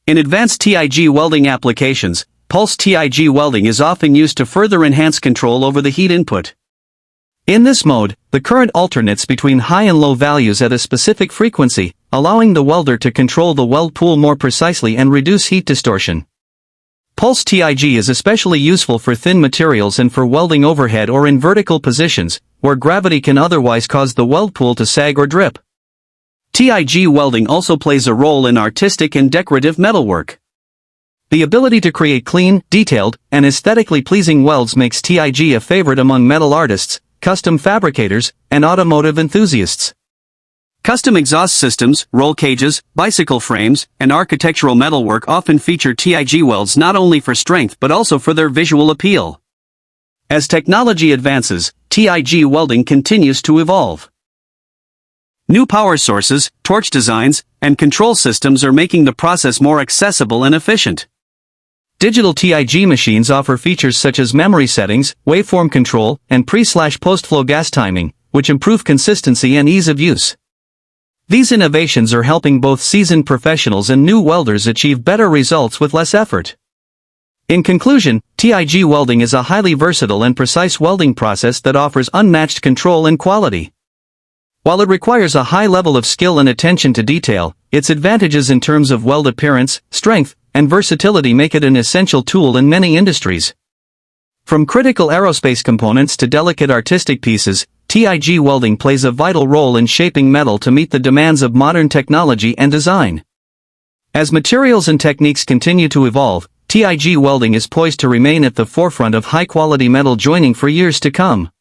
In advanced TIG welding applications, pulse TIG welding is often used to further enhance control over the heat input. In this mode, the current alternates between high and low values at a specific frequency, allowing the welder to control the weld pool more precisely and reduce heat distortion. Pulse TIG is especially useful for thin materials and for welding overhead or in vertical positions, where gravity can otherwise cause the weld pool to sag or drip. TIG welding also plays a role in artistic and decorative metalwork. The ability to create clean, detailed, and aesthetically pleasing welds makes TIG a favorite among metal artists, custom fabricators, and automotive enthusiasts. Custom exhaust systems, roll cages, bicycle frames, and architectural metalwork often feature TIG welds not only for strength but also for their visual appeal. As technology advances, TIG welding continues to evolve. New power sources, torch designs, and control systems are making the process more accessible and efficient. Digital TIG machines offer features such as memory settings, waveform control, and pre/post-flow gas timing, which improve consistency and ease of use. These innovations are helping both seasoned professionals and new welders achieve better results with less effort. In conclusion, TIG welding is a highly versatile and precise welding process that offers unmatched control and quality. While it requires a high level of skill and attention to detail, its advantages in terms of weld appearance, strength, and versatility make it an essential tool in many industries. From critical aerospace components to delicate artistic pieces, TIG welding plays a vital role in shaping metal to meet the demands of modern technology and design. As materials and techniques continue to evolve, TIG welding is poised to remain at the forefront of high-quality metal joining for years to come.